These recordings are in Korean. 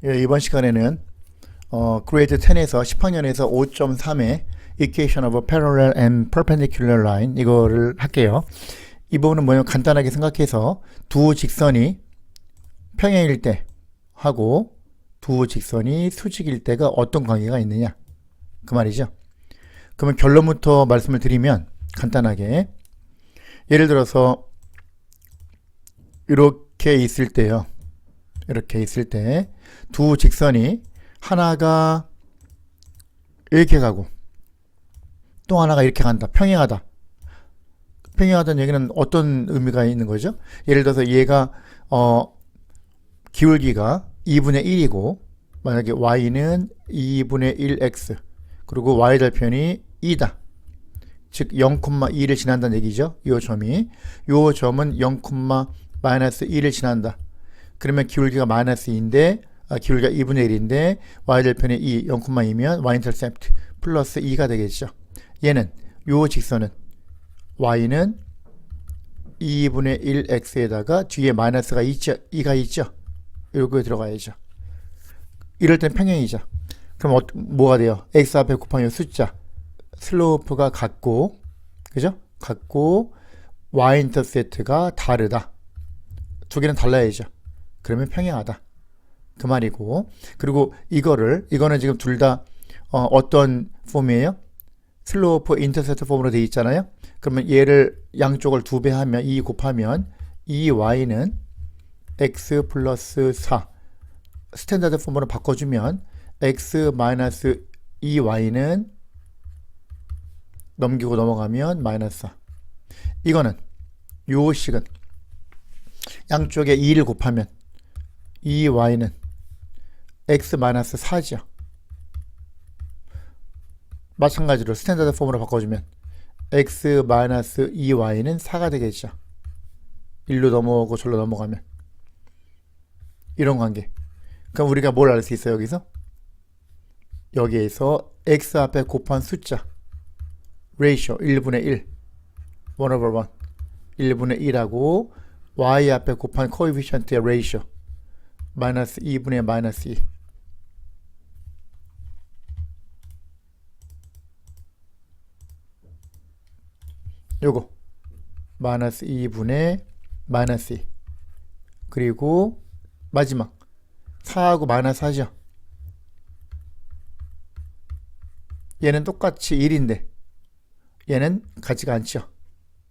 예, 이번 시간에는 그레이드 10에서 10학년에서 5.3의 Equation of a Parallel and Perpendicular Line 이거를 할게요. 이 부분은 뭐냐면 간단하게 생각해서 두 직선이 평행일 때 하고 두 직선이 수직일 때가 어떤 관계가 있느냐 그 말이죠. 그러면 결론부터 말씀을 드리면 간단하게 예를 들어서 이렇게 있을 때요. 이렇게 있을 때 두 직선이 하나가 이렇게 가고 또 하나가 이렇게 간다. 평행하다. 평행하다는 얘기는 어떤 의미가 있는 거죠? 예를 들어서 얘가 기울기가 2분의 1이고 만약에 y는 2분의 1x 그리고 y절편이 2다. 즉 0,2를 지난다는 얘기죠. 이 점이. 이 점은 0,-1을 지난다. 그러면 기울기가 -2인데 기울기가 2분의 1인데 y절편이 2, 0,2면 y인터셉트 플러스 2가 되겠죠. 얘는 요 직선은 y는 2분의 1x에다가 뒤에 마이너스가 있죠. 2가 있죠. 요거에 들어가야죠. 이럴 땐 평행이죠. 그럼 뭐가 돼요? x 앞에 곱하면 숫자 슬로프가 같고 그죠? 같고 y인터셉트가 다르다. 두 개는 달라야죠. 그러면 평행하다. 그 말이고, 그리고 이거는 지금 둘 다 어떤 폼이에요? 슬로프 인터셉트 폼으로 되어 있잖아요. 그러면 얘를 양쪽을 2배 하면 2 곱하면 2y는 x 플러스 4 스탠다드 폼으로 바꿔주면 x 마이너스 2y는 넘기고 넘어가면 마이너스 4. 이거는 요 식은 양쪽에 2를 곱하면 2y는 x 마이너스 4죠. 마찬가지로 스탠다드 폼으로 바꿔주면 x 마이너스 2y는 4가 되겠죠. 1로 넘어오고 절로 넘어가면 이런 관계. 그럼 우리가 뭘 알 수 있어요? 여기에서 x 앞에 곱한 숫자 ratio 1분의 1 1 over 1 1분의 1하고 y 앞에 곱한 coefficient의 ratio 마이너스 2분의 마이너스 2 요거 마이너스 2분의 마이너스 2 그리고 마지막 4하고 마이너스 4죠. 얘는 똑같이 1인데 얘는 같지가 않죠.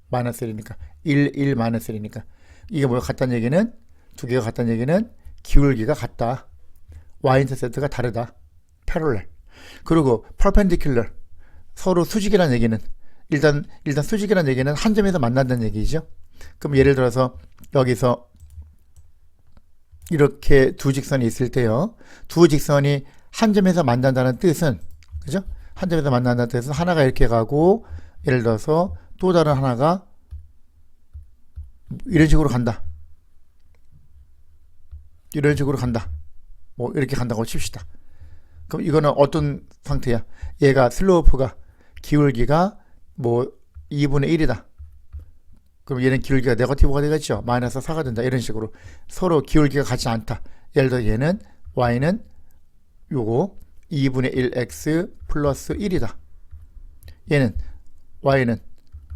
마이너스 1이니까 1 마이너스 1이니까 이게 뭐가 같다는 얘기는 두 개가 같다는 얘기는 기울기가 같다. y인터셉트가 다르다. 패럴렐. 그리고 perpendicular 서로 수직이라는 얘기는 일단 수직이라는 얘기는 한 점에서 만난다는 얘기죠. 그럼 예를 들어서 여기서 이렇게 두 직선이 있을 때요. 두 직선이 한 점에서 만난다는 뜻은 그죠? 한 점에서 만난다는 뜻은 하나가 이렇게 가고 예를 들어서 또 다른 하나가 이런 식으로 간다. 이런 식으로 간다. 뭐 이렇게 간다고 칩시다. 그럼 이거는 어떤 상태야? 얘가 슬로프가 기울기가 뭐 2분의 1이다. 그럼 얘는 기울기가 네거티브가 되겠죠. 마이너스 4가 된다. 이런 식으로 서로 기울기가 같지 않다. 예를 들어 얘는 y는 요거 2분의 1x 플러스 1이다. 얘는 y는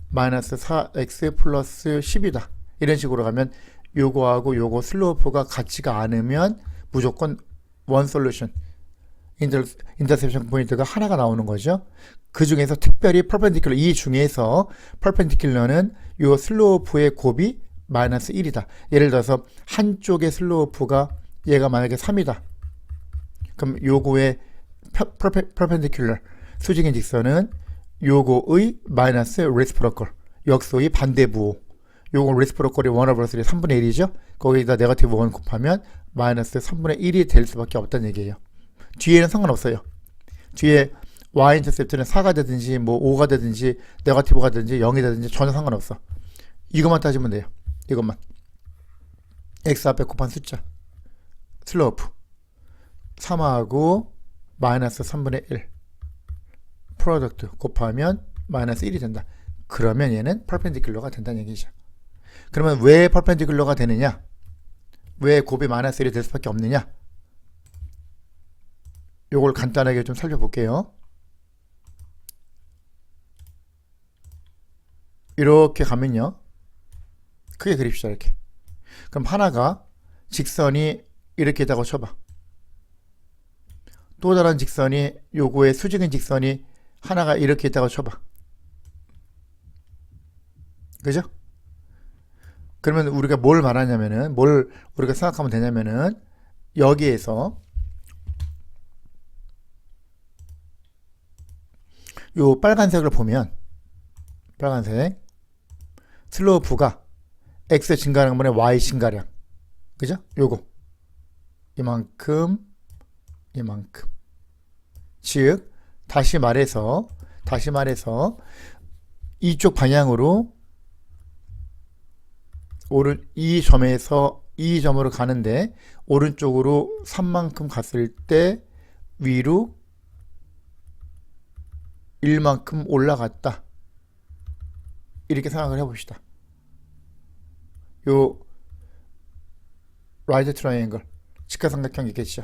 마이너스 4x 플러스 10이다. 이런 식으로 가면 요거하고 요거 슬로프가 같지가 않으면 무조건 원 솔루션 인터셉션 포인트가 하나가 나오는 거죠. 그 중에서 특별히 퍼펜디큘러 이 중에서 퍼펜디큘러는 요 슬로프의 곱이 마이너스 1이다. 예를 들어서 한쪽의 슬로프가 얘가 만약에 3이다. 그럼 요거의 퍼펜디큘러 수직인 직선은 요거의 마이너스 레시프로컬 역소의 반대부호 요거 레시프로컬이 1 over 3 3분의 1이죠. 거기다 네거티브 1 곱하면 마이너스 3분의 1이 될 수밖에 없다는 얘기예요. 뒤에는 상관없어요. 뒤에 y인터셉트는 4가 되든지 뭐 5가 되든지 네거티브가 되든지 0이 되든지 전혀 상관없어. 이것만 따지면 돼요. 이것만. x 앞에 곱한 숫자 슬로프 3하고 마이너스 3분의 1 프로덕트 곱하면 마이너스 1이 된다. 그러면 얘는 퍼펜디큘러가 된다는 얘기죠. 그러면 왜 퍼펜디큘러가 되느냐? 왜 곱이 마이너스 1이 될 수밖에 없느냐? 요걸 간단하게 좀 살펴볼게요. 이렇게 가면요. 크게 그립시다. 이렇게. 그럼 하나가 직선이 이렇게 있다고 쳐봐. 또 다른 직선이 요거의 수직인 직선이 하나가 이렇게 있다고 쳐봐. 그죠? 그러면 우리가 뭘 말하냐면은, 뭘 우리가 생각하면 되냐면은, 여기에서 요 빨간색을 보면, 빨간색 슬로프가 x 증가량분의 y 증가량, 그죠? 요거 이만큼, 이만큼. 즉 다시 말해서 이쪽 방향으로 이 점에서 이 점으로 가는데 오른쪽으로 3만큼 갔을 때 위로 1만큼 올라갔다. 이렇게 생각을 해봅시다. 요 라이트 트라이앵글 직각삼각형 있겠죠.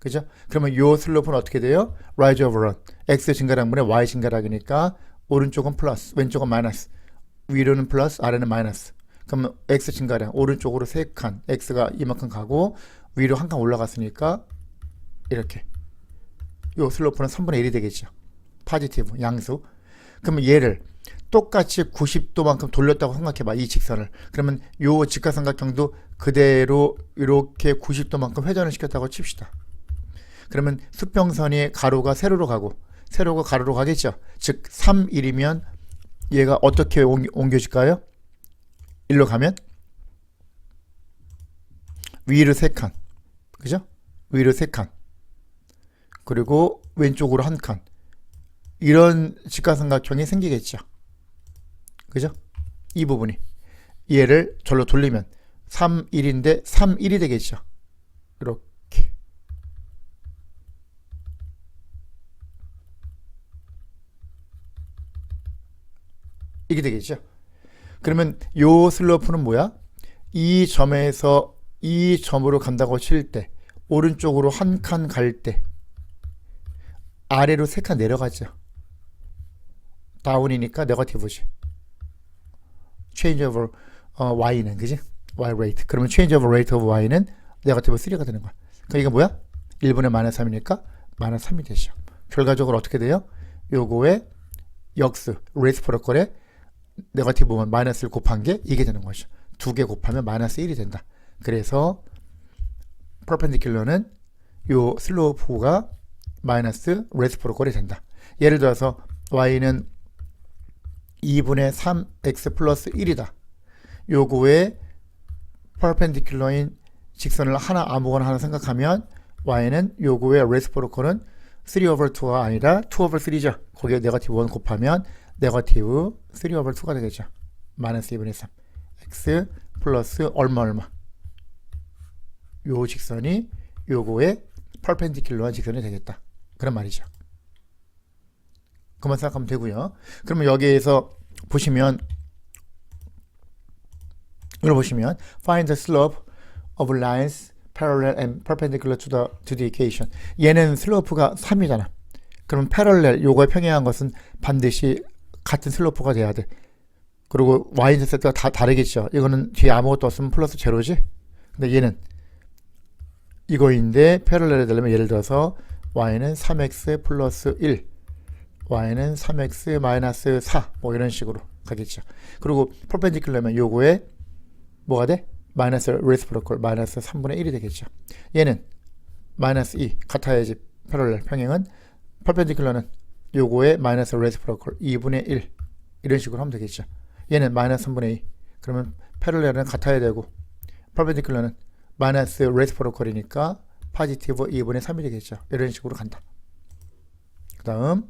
그죠? 그러면 요 슬로프는 어떻게 돼요? rise over run. x 증가량분의 y 증가량이니까 오른쪽은 플러스, 왼쪽은 마이너스. 위로는 플러스, 아래는 마이너스. 그러면 x 증가량 오른쪽으로 3칸, x가 이만큼 가고 위로 한 칸 올라갔으니까 이렇게. 요 슬로프는 3분의 1이 되겠죠. 포지티브, 양수. 그러면 얘를 똑같이 90도만큼 돌렸다고 생각해봐. 이 직선을. 그러면 요 직각삼각형도 그대로 이렇게 90도만큼 회전을 시켰다고 칩시다. 그러면 수평선이 가로가 세로로 가고 세로가 가로로 가겠죠. 즉 3, 1이면 얘가 어떻게 옮겨질까요? 1로 가면 위로 3칸. 그죠? 위로 3칸. 그리고 왼쪽으로 1칸. 이런 직각삼각형이 생기겠죠. 그죠? 이 부분이. 얘를 절로 돌리면 3, 1인데 3, 1이 되겠죠. 이렇게. 이게 되겠죠. 그러면 요 슬로프는 뭐야? 이 점에서 이 점으로 간다고 칠 때 오른쪽으로 한 칸 갈 때 아래로 3칸 내려가죠. 다운이니까 네거티브지. change over y는 그지? y rate. 그러면 change over rate of y는 네거티브 3가 되는 거야. 그러니까 이게 뭐야? 1분의 마이너스 3이니까 마이너스 3이 되죠. 결과적으로 어떻게 돼요? 요거의 역수 레이스 프로컬에 네거티브 1 마이너스를 곱한 게 이게 되는 거죠. 2개 곱하면 마이너스 1이 된다. 그래서 퍼펜디큘러는 요 슬로프가 마이너스 레이스 프로컬이 된다. 예를 들어서 y는 2분의 3x 플러스 1이다. 요거에 퍼펜디큘러인 직선을 아무거나 하나 생각하면 y는 요거의 레시프로컬은 3 over 2가 아니라 2 over 3죠. 거기에 네거티브 1 곱하면 네거티브 3 over 2가 되겠죠. 마이너스 2분의 3 x 플러스 얼마 요 직선이 요거의 퍼펜디큘러한 직선이 되겠다. 그런 말이죠. 그만 생각하면 되고요. 그러면 여기에서 보시면 이걸 보시면 find the slope of lines parallel and perpendicular to the equation. 얘는 슬로프가 3이잖아. 그럼 parallel 요거에 평행한 것은 반드시 같은 슬로프가 돼야 돼. 그리고 y-인터셉트가 다 다르겠죠. 이거는 뒤에 아무것도 없으면 플러스 제로지. 근데 얘는 이거인데 parallel에 되려면 예를 들어서 y는 3x 플러스 1 y는 3x 마이너스 4 뭐 이런 식으로 가겠죠. 그리고 퍼펜디큘러면 요거에 뭐가 돼? 마이너스 레시프로컬 마이너스 3분의 1이 되겠죠. 얘는 마이너스 2 같아야지. 패럴렐 평행은 퍼펜디큘러는 요거에 마이너스 레시프로컬 2분의 1 이런 식으로 하면 되겠죠. 얘는 마이너스 3분의 2 그러면 패럴렐은 같아야 되고 퍼펜디큘러는 마이너스 레시프로컬이니까 포지티브 2분의 3이 되겠죠. 이런 식으로 간다. 그 다음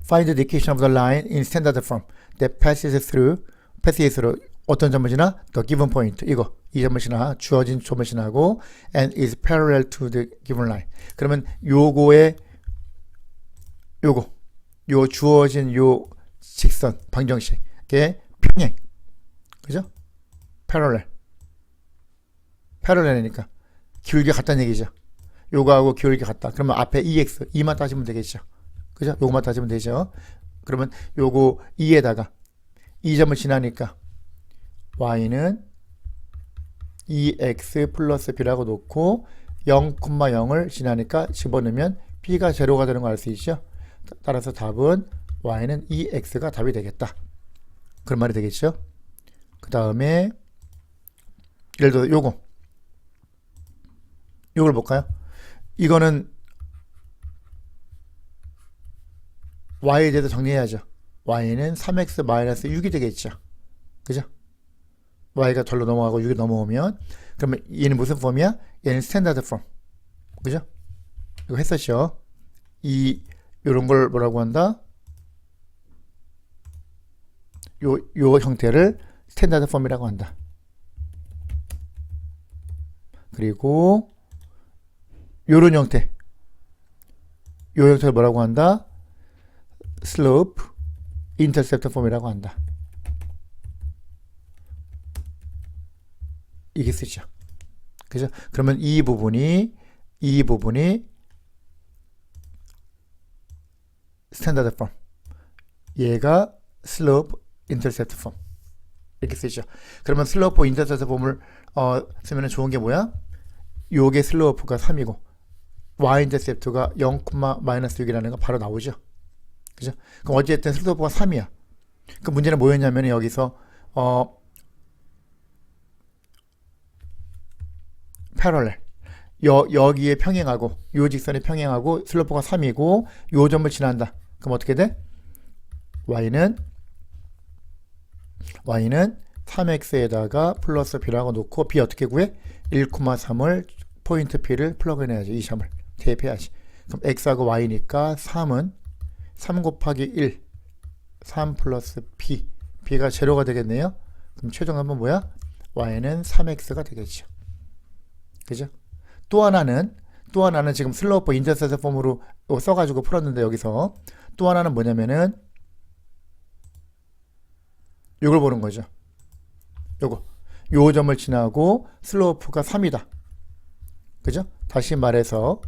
Find the equation of the line in standard form that passes through 어떤 점을 지나? The given point. 이 점을 지나 주어진 점을 지나고 and is parallel to the given line. 그러면 요거에 요 주어진 요 직선 방정식의 평행. 그죠? parallel이니까 기울기가 같다는 얘기죠. 요거하고 기울기 같다. 그러면 앞에 EX, 2만 따지면 되겠죠. 그죠? 요거만 따지면 되죠. 그러면 요거 2에다가 2점을 지나니까 y는 2x 플러스 b라고 놓고 0,0을 지나니까 집어넣으면 b가 제로가 되는 거 알 수 있죠. 따라서 답은 y는 2x가 답이 되겠다. 그런 말이 되겠죠. 그 다음에 예를 들어 요걸 볼까요? 이거는 y에 대해서 정리해야죠. y는 3x-6이 되겠죠. 그죠? y가 절로 넘어가고 6이 넘어오면 그러면 얘는 무슨 폼이야? 얘는 스탠다드 폼. 그죠? 이거 했었죠. 요런 걸 뭐라고 한다? 요 형태를 스탠다드 폼이라고 한다. 그리고 요런 형태. 요 형태를 뭐라고 한다? 슬로프 인터셉트 폼이라고 한다. 이게 쓰죠. 그죠? 그러면 이 부분이 스탠다드 폼. 얘가 슬로프 인터셉트 폼. 이렇게 쓰죠. 그러면 슬로프 인터셉트 폼을 쓰면 좋은 게 뭐야? 요게 슬로프가 3이고 y 인터셉트가 0,-6이라는 거 바로 나오죠. 그죠? 그럼 어쨌든 슬로프가 3이야. 그 문제는 뭐였냐면 여기서 패럴렐 여기에 평행하고 요 직선에 평행하고 슬로프가 3이고 요 점을 지난다. 그럼 어떻게 돼? y는 3x에다가 플러스 b라고 놓고 b 어떻게 구해? 1,3을 포인트 p를 플러그인해야지. 이 점을 대입해야지. 그럼 x하고 y니까 3은 3 곱하기 1 3 플러스 b b가 제로가 되겠네요. 그럼 최종합은 뭐야? y는 3x가 되겠죠. 그죠? 또 하나는 지금 슬로프 인터셉트 폼으로 써가지고 풀었는데 여기서 또 하나는 뭐냐면은 이걸 보는 거죠. 요 점을 지나고 슬로프가 3이다. 그죠? 다시 말해서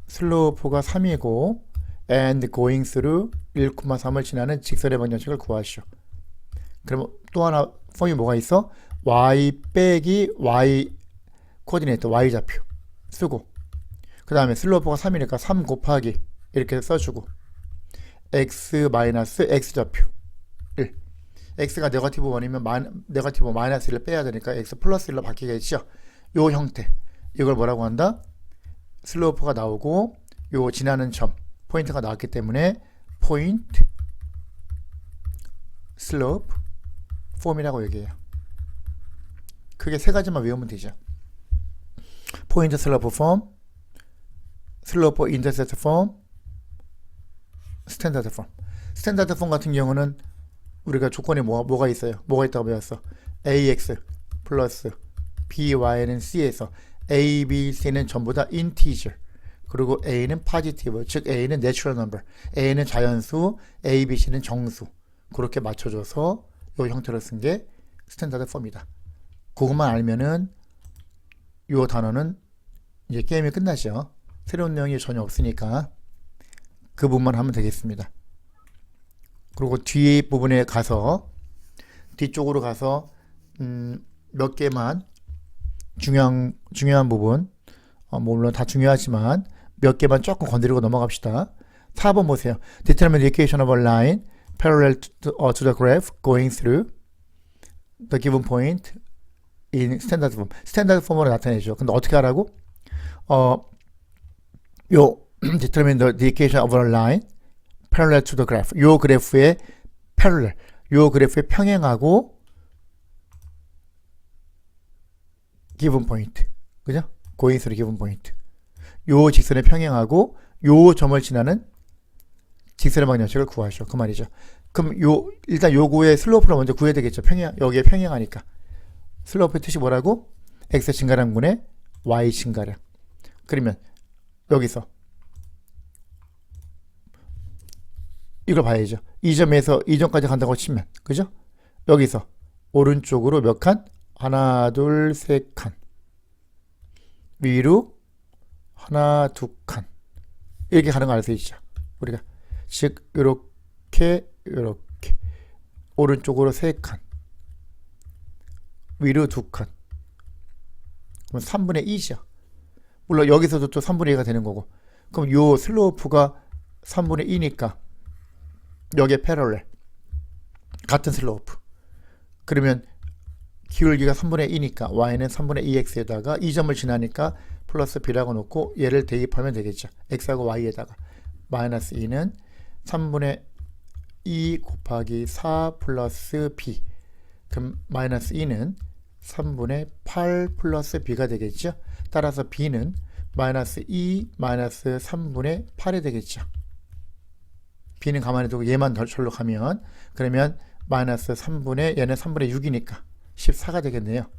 슬로프가 3이고 and going through 1,3을 지나는 직선의 방정식을 구하시오. 그러면 또 하나 폼이 뭐가 있어? y 빼기 y 코디네이터 y좌표 쓰고 그 다음에 슬로프가 3이니까 3 곱하기 이렇게 써주고 x 마이너스 x좌표 1 x가 네거티브 1이면 네거티브 마이너스 1을 빼야 되니까 x 플러스 1로 바뀌겠죠. 요 형태 이걸 뭐라고 한다? 슬로프가 나오고 요 지나는 점 포인트가 나왔기 때문에 포인트 슬로프 폼이라고 얘기해요. 크게 세 가지만 외우면 되죠. 포인트 슬로프 폼, 슬로프 인터셉트 폼, 스탠다드 폼. 스탠다드 폼 같은 경우는 우리가 조건에 뭐가 있어요? 뭐가 있다고 배웠어? ax 플러스 by는 c에서 a, b, c는 전부 다 인티저 그리고 a는 포지티브 즉 a는 내추럴 넘버 a는 자연수 a, b, c는 정수 그렇게 맞춰줘서 이 형태로 쓴 게 스탠다드 폼이다. 그것만 알면은 이 단어는 이제 게임이 끝나죠. 새로운 내용이 전혀 없으니까 그 부분만 하면 되겠습니다. 그리고 뒤 부분에 가서 뒤쪽으로 가서 몇 개만 중요한 부분 물론 다 중요하지만 몇 개만 조금 건드리고 넘어갑시다. 4번 보세요. Determine the equation of a line parallel to the graph going through the given point in standard form. 스탠다드 폼으로 나타내죠. 근데 어떻게 하라고? determine the equation of a line parallel to the graph. 요 그래프의 parallel. 요 그래프의 평행하고 given point. 그죠? going through given point. 요 직선의 평행하고 요 점을 지나는 직선의 방정식을 구하시오. 그 말이죠. 그럼 일단 요거의 슬로프를 먼저 구해야 되겠죠. 여기에 평행하니까. 슬로프의 뜻이 뭐라고? x 증가량분의 y 증가량. 그러면 여기서 이걸 봐야죠. 이 점에서 이 점까지 간다고 치면 그죠? 여기서 오른쪽으로 몇 칸? 하나, 둘, 세 칸. 위로 하나, 두 칸. 이렇게 가는 거 알 수 있죠. 우리가. 즉, 요렇게, 요렇게. 오른쪽으로 세 칸. 위로 두 칸. 그럼 3분의 2죠. 물론 여기서도 또 3분의 2가 되는 거고. 그럼 요 슬로프가 3분의 2니까 여기에 패럴렐. 같은 슬로프. 그러면 기울기가 3분의 2니까 y는 3분의 2x에다가 이 점을 지나니까 플러스 b라고 놓고 얘를 대입하면 되겠죠. x하고 y에다가 마이너스 2는 3분의 2 곱하기 4 플러스 b. 그럼 마이너스 2는 3분의 8 플러스 b가 되겠죠. 따라서 b는 마이너스 2 마이너스 3분의 8이 되겠죠. b는 가만히 두고 얘만 절로 가면 그러면 마이너스 3분의 얘는 3분의 6이니까 14가 되겠네요.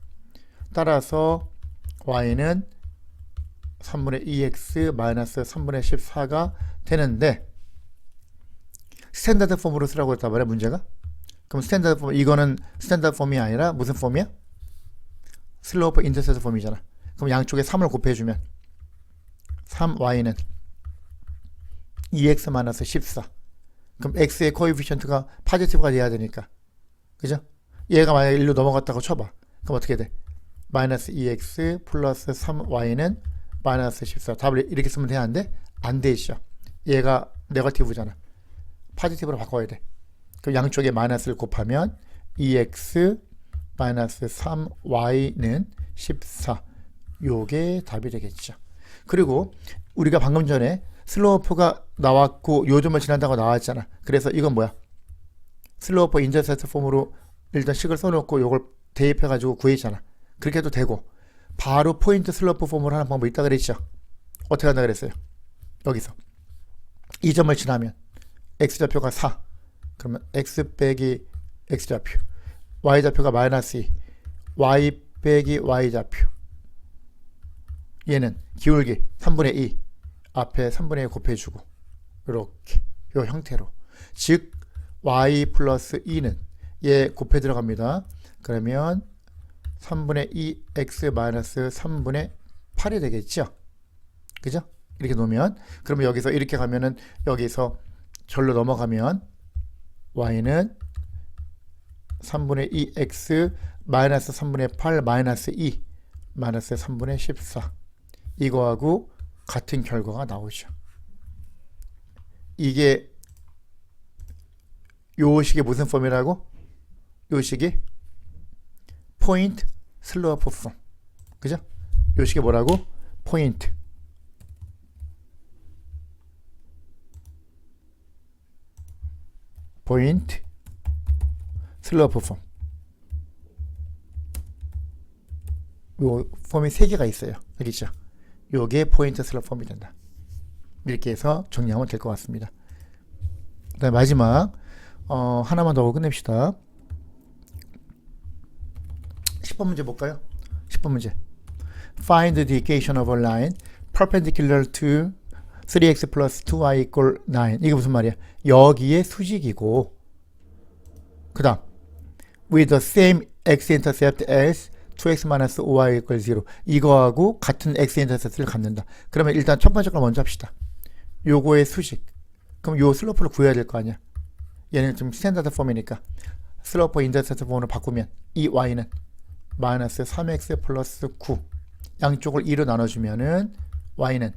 따라서 y는 3분의 2x 마이너스 3분의 14가 되는데 스탠다드 폼으로 쓰라고 했단 말이야 문제가. 그럼 스탠다드 폼 이거는 스탠다드 폼이 아니라 무슨 폼이야? 슬로프 인터셉트 폼이잖아. 그럼 양쪽에 3을 곱해주면 3y는 2x 마이너스 14. 그럼 x의 코에피션트가 파지티브가 돼야 되니까. 그죠? 얘가 만약에 1로 넘어갔다고 쳐봐. 그럼 어떻게 돼? 마이너스 2x 플러스 3y는 마이너스 14. 답을 이렇게 쓰면 되는데 안 되죠. 얘가 네거티브잖아. 파지티브로 바꿔야 돼. 그럼 양쪽에 마이너스를 곱하면 2x 마이너스 3y는 14. 요게 답이 되겠죠. 그리고 우리가 방금 전에 슬로프가 나왔고 요점을 지난다고 나왔잖아. 그래서 이건 뭐야? 슬로프 인터셉트 폼으로 일단 식을 써놓고 요걸 대입해가지고 구했잖아. 그렇게 해도 되고 바로 포인트 슬로프 폼으로 하는 방법이 있다 그랬죠. 어떻게 한다 그랬어요? 여기서 이 점을 지나면 x좌표가 4. 그러면 x 빼기 x좌표, y좌표가 마이너스 2, y 빼기 y좌표. 얘는 기울기 3분의 2 앞에 3분의 1 곱해주고 이렇게 이 형태로. 즉 y 플러스 2는 얘 곱해 들어갑니다. 그러면 3분의 2 x 마이너스 3분의 8이 되겠죠. 그죠? 이렇게 놓으면 그러면 여기서 이렇게 가면은 여기서 절로 넘어가면 y는 3분의 2 x 마이너스 3분의 8 마이너스 2 마이너스 3분의 14 이거하고 같은 결과가 나오죠. 이게 요 식이 무슨 폼이라고? 요 식이 포인트 슬로프 폼. 그죠? 요 식이 뭐라고? 포인트 슬로프 폼. 요 폼이 3개가 있어요. 여기 있죠? 요게 포인트 슬로프 폼이 된다. 이렇게 해서 정리하면 될 것 같습니다. 그 다음에 마지막 하나만 더 하고 끝냅시다. 10번 문제 볼까요? 10번 문제. Find the equation of a line perpendicular to 3x plus 2y equal 9. 이게 무슨 말이야? 여기에 수직이고 그 다음 with the same x-intercept as 2x minus 5y equal 0. 이거하고 같은 x-intercept를 갖는다. 그러면 일단 첫 번째 걸 먼저 합시다. 요거의 수직. 그럼 요 슬로프를 구해야 될 거 아니야. 얘는 좀 스탠다드 폼이니까 슬로프 인터셉트 폼으로 바꾸면 이 y는 마이너스 3x 플러스 9 양쪽을 2로 나눠주면은 y는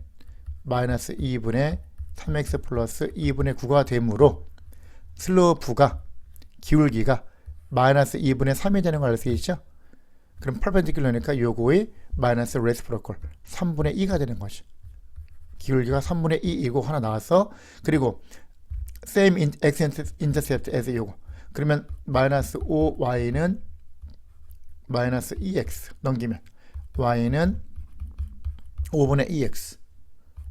마이너스 2분의 3x 플러스 2분의 9가 되므로 슬로프가 기울기가 마이너스 2분의 3이 되는 걸 알 수 있죠. 그럼 퍼펜디큘러니까 요거의 마이너스 레시프로컬 3분의 2가 되는 거죠. 기울기가 3분의 2이고 하나 나왔어. 그리고 same x-intercept as 요거. 그러면 마이너스 5y는 마이너스 2x 넘기면 y는 5분의 2x.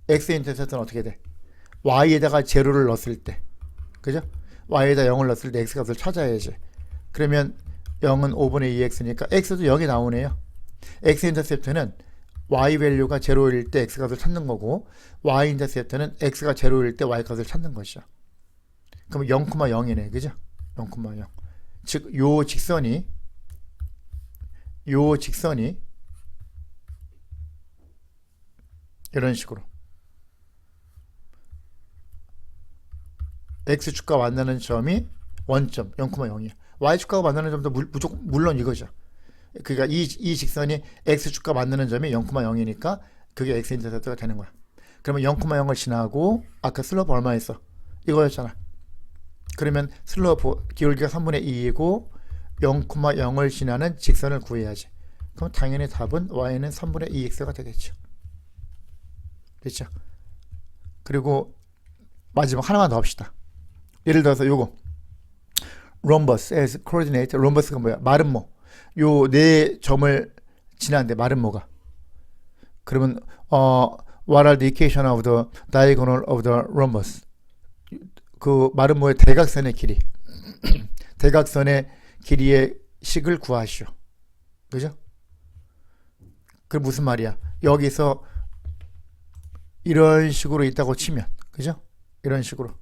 x-intercept는 어떻게 돼? y에다가 제로를 넣었을 때, 그죠? y에다 0을 넣었을 때 x 값을 찾아야지. 그러면 0은 5분의 2x니까 x도 0이 나오네요. x-intercept는 y 밸류가 제로일 때 x 값을 찾는 거고 y-intercept는 x가 제로일 때 y 값을 찾는 것이죠. 그럼 0,0이네, 그죠? 0,0. 즉, 요 직선이 이런 식으로 x축과 만나는 점이 원점 0,0이야. y축과 만나는 점도 무조건 물론 이거죠. 그러니까 이 직선이 x축과 만나는 점이 0,0이니까 그게 x-인터셉트가 되는 거야. 그러면 0,0을 지나고 아까 슬로프 얼마였어? 이거였잖아. 그러면 슬로프 기울기가 3분의 2이고 0,0을 지나는 직선을 구해야지. 그럼 당연히 답은 y는 3분의 2x가 되겠죠. 됐죠? 그리고 마지막 하나만 더 합시다. 예를 들어서 요거 rhombus as coordinate. rhombus가 뭐야? 마름모. 요 네 점을 지나는데 마름모가. 그러면 what are the equation of the diagonal of the rhombus? 그 마름모의 대각선의 길이 대각선의 길이의 식을 구하시오. 그죠? 그 무슨 말이야? 여기서 이런 식으로 있다고 치면, 그죠? 이런 식으로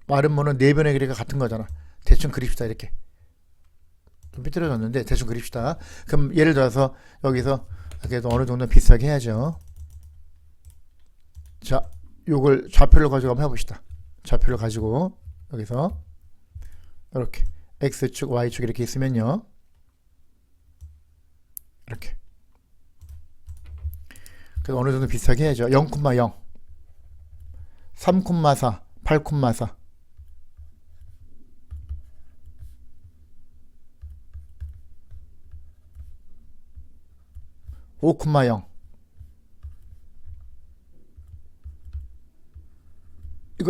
마름모는 네 변의 길이가 같은 거잖아. 대충 그립시다. 이렇게 좀 삐뚤어졌는데 대충 그립시다. 그럼 예를 들어서 여기서 그래도 어느 정도 비슷하게 해야죠. 자, 요걸 좌표를 가지고 한번 해봅시다. 좌표를 가지고 여기서 이렇게 x축, y축 이렇게 있으면요. 이렇게. 그래서 어느 정도 비슷하게 해야죠. 0,0, 3,4, 8,4. 5,0.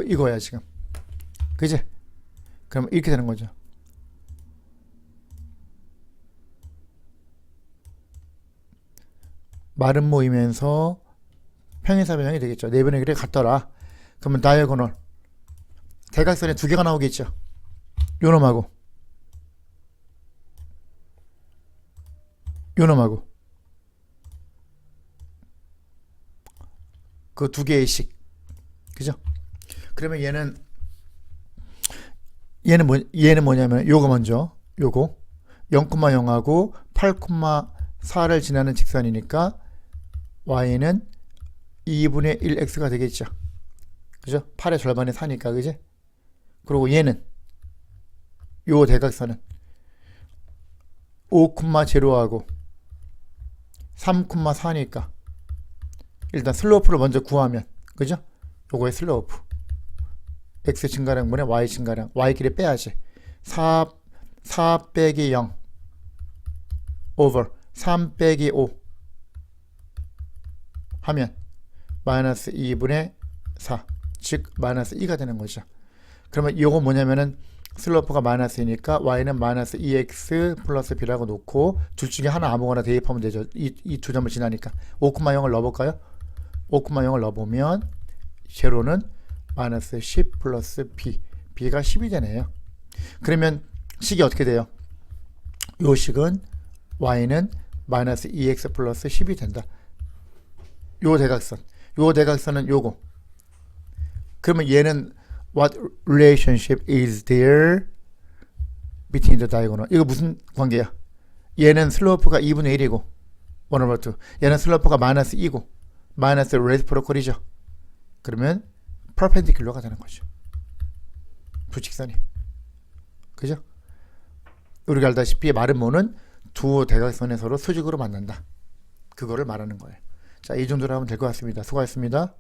이거야 지금. 그지? 그럼 이렇게 되는 거죠. 마름모이면서 평행사변형이 되겠죠. 네 변의 길이 같더라. 그러면 다이아고널 대각선에 두 개가 나오겠죠. 요놈하고 요놈하고 그 두 개의 식. 그죠? 그러면 얘는 뭐냐면 요거 먼저 요거 0,0하고 8,4를 지나는 직선이니까 y는 2분의 1x가 되겠죠. 그죠? 8의 절반의 4니까. 그지? 그리고 얘는 요 대각선은 5,0하고 3,4니까 일단 슬로프를 먼저 구하면, 그죠? 요거의 슬로프 x 증가량분의 y 증가량, y끼리 빼야지. 4 빼기 0 over 3 빼기 5 하면 마이너스 2분의 4, 즉 마이너스 2가 되는 거죠. 그러면 요거 뭐냐면은 슬로프가 마이너스이니까 y는 마이너스 2x 플러스 b라고 놓고 둘 중에 하나 아무거나 대입하면 되죠. 이 두 점을 지나니까 5,0을 넣어볼까요? 5,0을 넣어보면 제로는 마이너스 10 플러스 b, b가 10이 되네요. 그러면 식이 어떻게 돼요? 요 식은 y는 마이너스 2x 플러스 10이 된다. 요 대각선은 요거. 그러면 얘는 what relationship is there between the diagonal? 이거 무슨 관계야? 얘는 슬로프가 2분의 1이고 1 over 2. 얘는 슬로프가 마이너스 2고 마이너스 레시프로컬이죠. 그러면 perpendicular가 되는 거죠. 두 직선이. 그죠? 우리가 알다시피 마름모는 두 대각선에 서로 수직으로 만난다. 그거를 말하는 거예요. 자, 이 정도로 하면 될 것 같습니다. 수고하셨습니다.